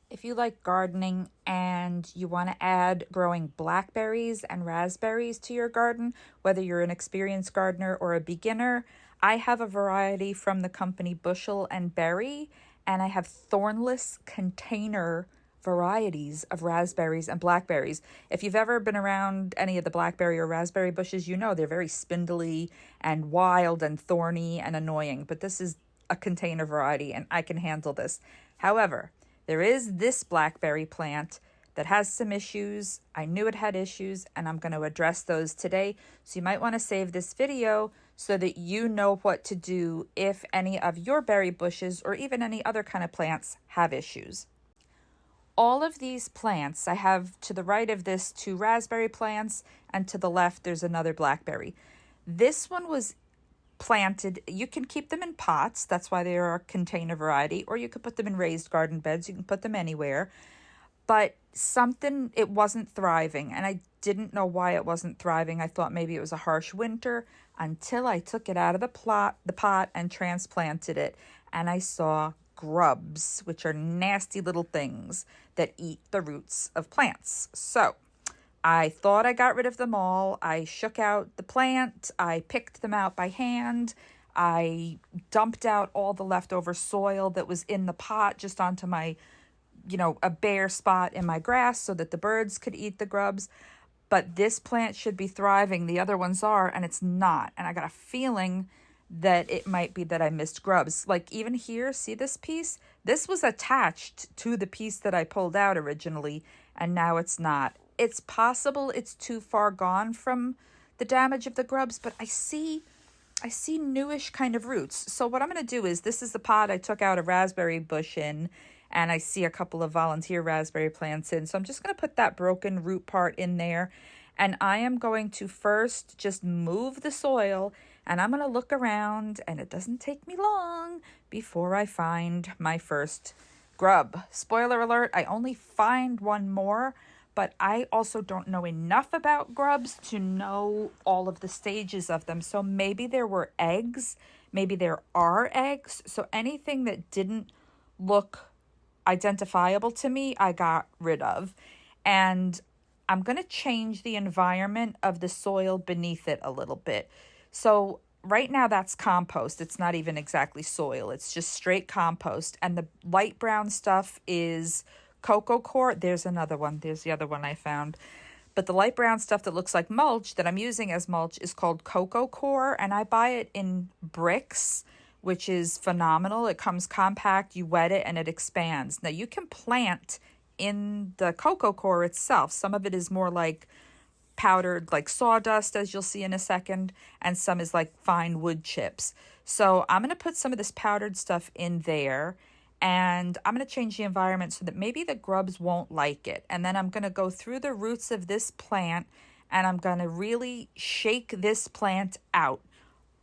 If you like gardening and you want to add growing blackberries and raspberries to your garden, whether you're an experienced gardener or a beginner, I have a variety from the company Bushel and Berry, and I have thornless container varieties of raspberries and blackberries. If you've ever been around any of the blackberry or raspberry bushes, you know they're very spindly and wild and thorny and annoying, but this is a container variety and I can handle this. However, there is this blackberry plant that has some issues. I knew it had issues and I'm going to address those today. So you might want to save this video so that you know what to do if any of your berry bushes or even any other kind of plants have issues. All of these plants, I have to the right of this 2 raspberry plants and to the left there's another blackberry. This one was planted. You can keep them in pots. That's why they are a container variety, or you could put them in raised garden beds. You can put them anywhere. But it wasn't thriving, and I didn't know why it wasn't thriving. I thought maybe it was a harsh winter until I took it out of the pot and transplanted it, and I saw grubs, which are nasty little things that eat the roots of plants. So I thought I got rid of them all. I shook out the plant. I picked them out by hand. I dumped out all the leftover soil that was in the pot just onto my, a bare spot in my grass so that the birds could eat the grubs. But this plant should be thriving. The other ones are, and it's not. And I got a feeling that it might be that I missed grubs. Like even here, see this piece? This was attached to the piece that I pulled out originally, and now it's not. It's possible it's too far gone from the damage of the grubs, but I see newish kind of roots. So what I'm going to do is, this is the pot I took out a raspberry bush in, and I see a couple of volunteer raspberry plants in. So I'm just going to put that broken root part in there, and I am going to first just move the soil, and I'm going to look around, and it doesn't take me long before I find my first grub. Spoiler alert, I only find one more, but I also don't know enough about grubs to know all of the stages of them. So maybe there were eggs, maybe there are eggs. So anything that didn't look identifiable to me, I got rid of. And I'm going to change the environment of the soil beneath it a little bit. So right now that's compost. It's not even exactly soil. It's just straight compost. And the light brown stuff is Coco. There's another one. There's the other one I found. But the light brown stuff that looks like mulch that I'm using as mulch is called Coco, and I buy it in bricks, which is phenomenal. It comes compact, you wet it, and it expands. Now you can plant in the Coco itself. Some of it is more like powdered, like sawdust, as you'll see in a second, and some is like fine wood chips. So I'm going to put some of this powdered stuff in there, and I'm going to change the environment so that maybe the grubs won't like it. And then I'm going to go through the roots of this plant, and I'm going to really shake this plant out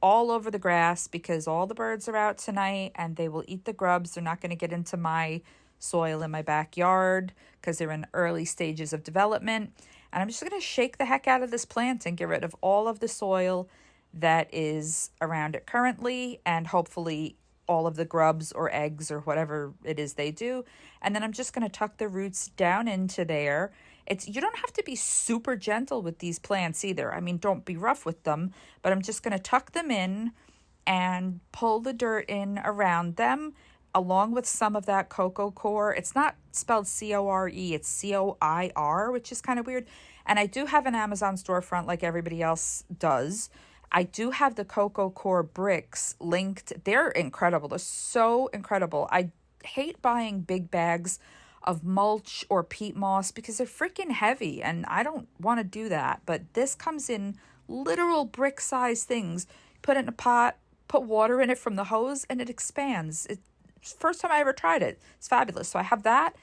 all over the grass, because all the birds are out tonight and they will eat the grubs. They're not going to get into my soil in my backyard because they're in early stages of development. And I'm just going to shake the heck out of this plant and get rid of all of the soil that is around it currently, and hopefully all of the grubs or eggs or whatever it is they do. And then I'm just going to tuck the roots down into there. You don't have to be super gentle with these plants either. I mean, don't be rough with them, but I'm just going to tuck them in and pull the dirt in around them, along with some of that Coco. It's not spelled Core, it's Coir, which is kind of weird. And I do have an Amazon storefront like everybody else does. I do have the Coco bricks linked. They're incredible. They're so incredible. I hate buying big bags of mulch or peat moss because they're freaking heavy, and I don't want to do that. But this comes in literal brick-sized things. Put it in a pot, put water in it from the hose, and it expands. It's the first time I ever tried it. It's fabulous. So I have that,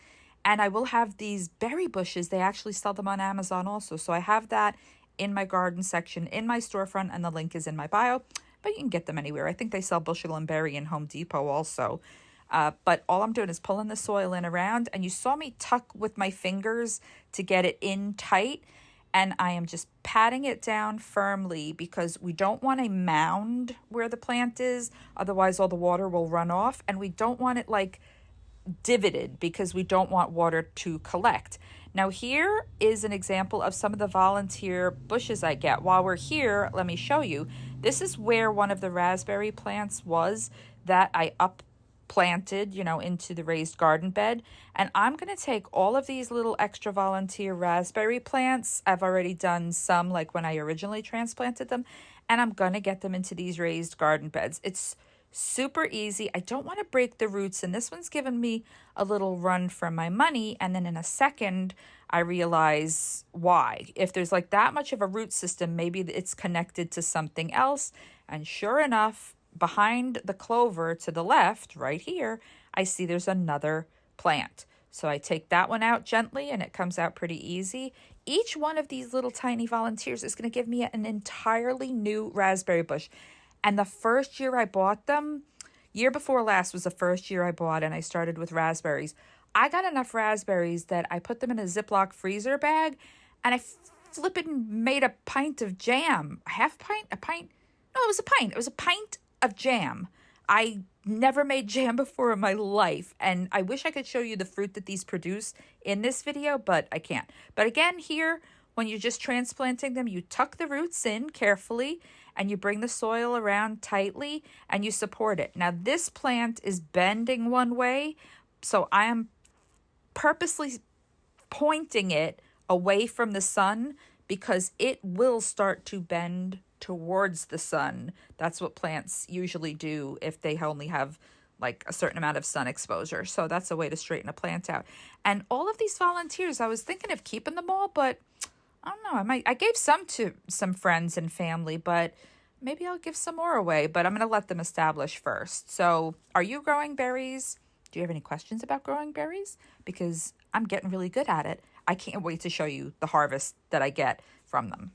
and I will have these berry bushes. They actually sell them on Amazon also. So I have that in my garden section in my storefront, and the link is in my bio, but you can get them anywhere. I think they sell Bushel and Berry in Home Depot also. But all I'm doing is pulling the soil in around, and you saw me tuck with my fingers to get it in tight, and I am just patting it down firmly because we don't want a mound where the plant is, otherwise all the water will run off, and we don't want it like divoted because we don't want water to collect. Now here is an example of some of the volunteer bushes I get. While we're here, let me show you. This is where one of the raspberry plants was that I planted, into the raised garden bed. And I'm going to take all of these little extra volunteer raspberry plants. I've already done some like when I originally transplanted them, and I'm going to get them into these raised garden beds. It's super easy. I don't want to break the roots, and this one's given me a little run for my money. And then in a second, I realize why. If there's like that much of a root system, maybe it's connected to something else. And sure enough, behind the clover to the left, right here, I see there's another plant. So I take that one out gently, and it comes out pretty easy. Each one of these little tiny volunteers is going to give me an entirely new raspberry bush. And the first year I bought them, year before last was the first year I bought, and I started with raspberries. I got enough raspberries that I put them in a Ziploc freezer bag, and I flippin' made a pint of jam. A half pint? A pint? No, it was a pint. It was a pint of jam. I never made jam before in my life, and I wish I could show you the fruit that these produce in this video, but I can't. But again, here, when you're just transplanting them, you tuck the roots in carefully, and you bring the soil around tightly, and you support it. Now, this plant is bending one way, so I am purposely pointing it away from the sun because it will start to bend towards the sun. That's what plants usually do if they only have like a certain amount of sun exposure. So that's a way to straighten a plant out. And all of these volunteers, I was thinking of keeping them all, but I don't know. I gave some to some friends and family, but maybe I'll give some more away. But I'm going to let them establish first. So are you growing berries? Do you have any questions about growing berries? Because I'm getting really good at it. I can't wait to show you the harvest that I get from them.